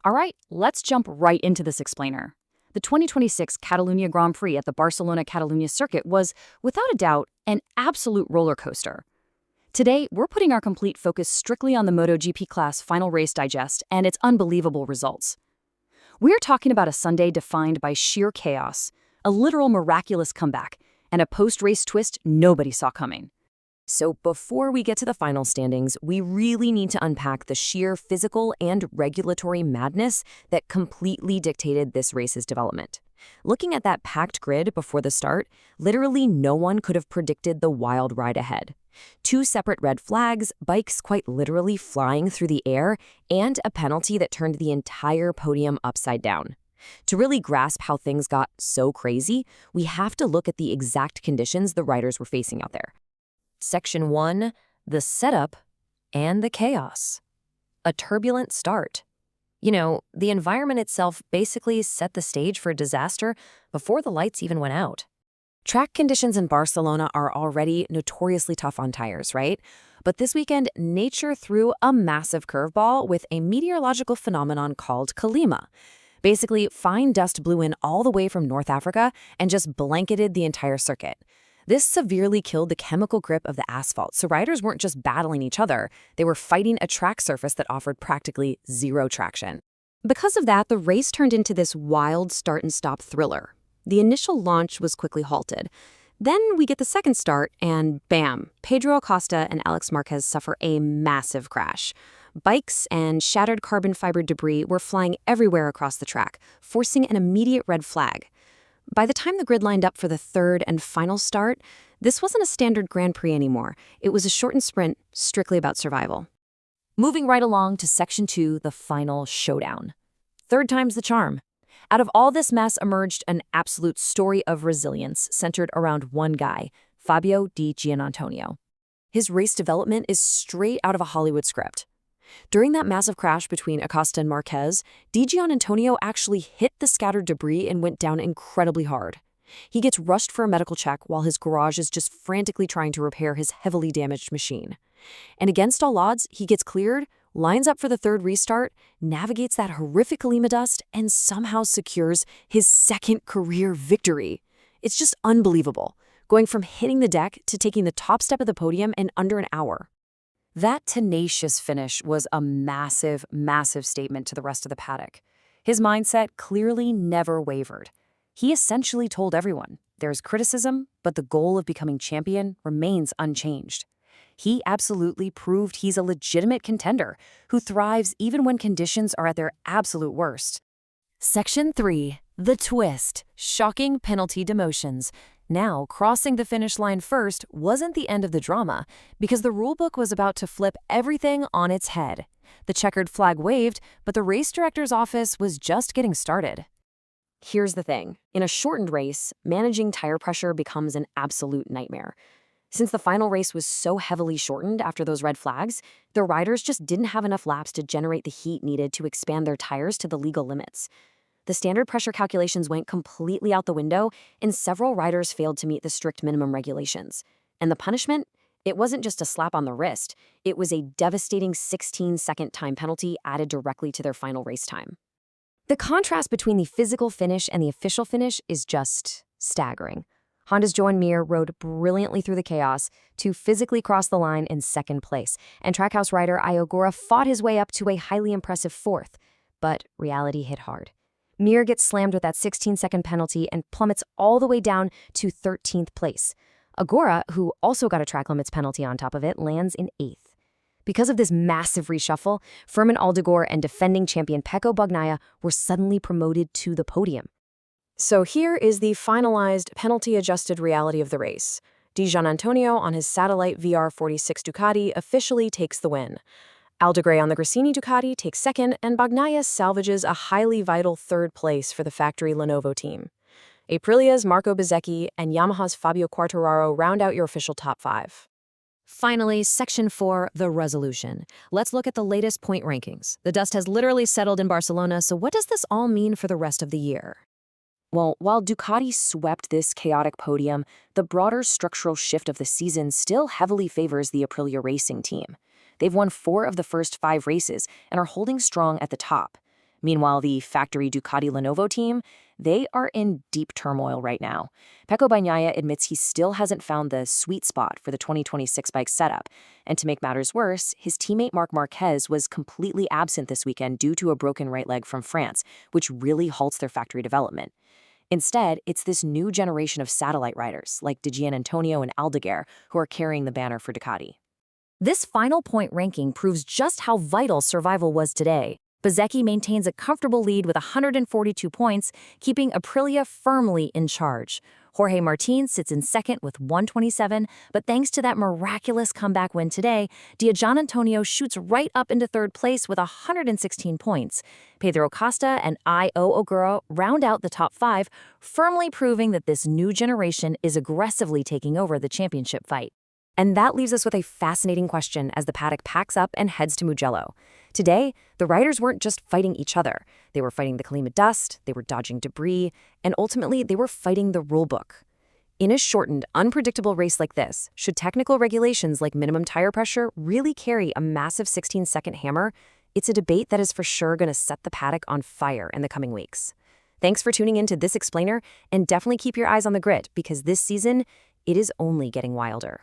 All right, let's jump right into this explainer. The 2026 Catalan Grand Prix at the Barcelona-Catalunya circuit was, without a doubt, an absolute roller coaster. Today, we're putting our complete focus strictly on the MotoGP class final race digest and its unbelievable results. We're talking about a Sunday defined by sheer chaos, a literal miraculous comeback, and a post-race twist nobody saw coming. So before we get to the final standings, we really need to unpack the sheer physical and regulatory madness that completely dictated this race's development. Looking at that packed grid before the start, literally no one could have predicted the wild ride ahead. 2 separate red flags, bikes quite literally flying through the air, and a penalty that turned the entire podium upside down. To really grasp how things got so crazy, we have to look at the exact conditions the riders were facing out there. Section 1, the setup and the chaos. A turbulent start. The environment itself basically set the stage for disaster before the lights even went out. Track conditions in Barcelona are already notoriously tough on tires, right? But this weekend, nature threw a massive curveball with a meteorological phenomenon called Kalima. Basically, fine dust blew in all the way from North Africa and just blanketed the entire circuit. This severely killed the chemical grip of the asphalt, so riders weren't just battling each other, they were fighting a track surface that offered practically zero traction. Because of that, the race turned into this wild start-and-stop thriller. The initial launch was quickly halted. Then we get the second start, and bam, Pedro Acosta and Alex Marquez suffer a massive crash. Bikes and shattered carbon fiber debris were flying everywhere across the track, forcing an immediate red flag. By the time the grid lined up for the third and final start, this wasn't a standard Grand Prix anymore. It was a shortened sprint, strictly about survival. Moving right along to Section 2, the final showdown. Third time's the charm. Out of all this mess emerged an absolute story of resilience centered around one guy, Fabio Di Giannantonio. His race development is straight out of a Hollywood script. During that massive crash between Acosta and Marquez, Di Giannantonio actually hit the scattered debris and went down incredibly hard. He gets rushed for a medical check while his garage is just frantically trying to repair his heavily damaged machine. And against all odds, he gets cleared, lines up for the third restart, navigates that horrific Kalima dust, and somehow secures his second career victory. It's just unbelievable, going from hitting the deck to taking the top step of the podium in under an hour. That tenacious finish was a massive, massive statement to the rest of the paddock. His mindset clearly never wavered. He essentially told everyone, there's criticism, but the goal of becoming champion remains unchanged. He absolutely proved he's a legitimate contender who thrives even when conditions are at their absolute worst. Section 3, the twist, shocking penalty demotions. Now, crossing the finish line first wasn't the end of the drama, because the rulebook was about to flip everything on its head. The checkered flag waved, but the race director's office was just getting started. Here's the thing. In a shortened race, managing tire pressure becomes an absolute nightmare. Since the final race was so heavily shortened after those red flags, the riders just didn't have enough laps to generate the heat needed to expand their tires to the legal limits. The standard pressure calculations went completely out the window, and several riders failed to meet the strict minimum regulations. And the punishment? It wasn't just a slap on the wrist. It was a devastating 16-second time penalty added directly to their final race time. The contrast between the physical finish and the official finish is just staggering. Honda's Joan Mir rode brilliantly through the chaos to physically cross the line in second place, and Trackhouse rider Iogura fought his way up to a highly impressive fourth. But reality hit hard. Mir gets slammed with that 16-second penalty and plummets all the way down to 13th place. Agora, who also got a track limits penalty on top of it, lands in 8th. Because of this massive reshuffle, Fermin Aldegor and defending champion Pecco Bagnaia were suddenly promoted to the podium. So here is the finalized penalty-adjusted reality of the race. Di Giannantonio on his satellite VR46 Ducati officially takes the win. Aldegor on the Gresini Ducati takes second, and Bagnaia salvages a highly vital third place for the factory Lenovo team. Aprilia's Marco Bezzecchi and Yamaha's Fabio Quartararo round out your official top 5. Finally, Section 4, the resolution. Let's look at the latest point rankings. The dust has literally settled in Barcelona, so what does this all mean for the rest of the year? Well, while Ducati swept this chaotic podium, the broader structural shift of the season still heavily favors the Aprilia Racing team. They've won 4 of the first 5 races and are holding strong at the top. Meanwhile, the factory Ducati Lenovo team, they are in deep turmoil right now. Pecco Bagnaia admits he still hasn't found the sweet spot for the 2026 bike setup. And to make matters worse, his teammate Marc Marquez was completely absent this weekend due to a broken right leg from France, which really halts their factory development. Instead, it's this new generation of satellite riders like Di Giannantonio and Aldeguer who are carrying the banner for Ducati. This final point ranking proves just how vital survival was today. Bezzecchi maintains a comfortable lead with 142 points, keeping Aprilia firmly in charge. Jorge Martin sits in second with 127, but thanks to that miraculous comeback win today, Di Giannantonio shoots right up into third place with 116 points. Pedro Costa and I.O. Ogura round out the top 5, firmly proving that this new generation is aggressively taking over the championship fight. And that leaves us with a fascinating question as the paddock packs up and heads to Mugello. Today, the riders weren't just fighting each other. They were fighting the Kalima dust, they were dodging debris, and ultimately they were fighting the rulebook. In a shortened, unpredictable race like this, should technical regulations like minimum tire pressure really carry a massive 16-second hammer? It's a debate that is for sure going to set the paddock on fire in the coming weeks. Thanks for tuning in to this explainer, and definitely keep your eyes on the grid because this season, it is only getting wilder.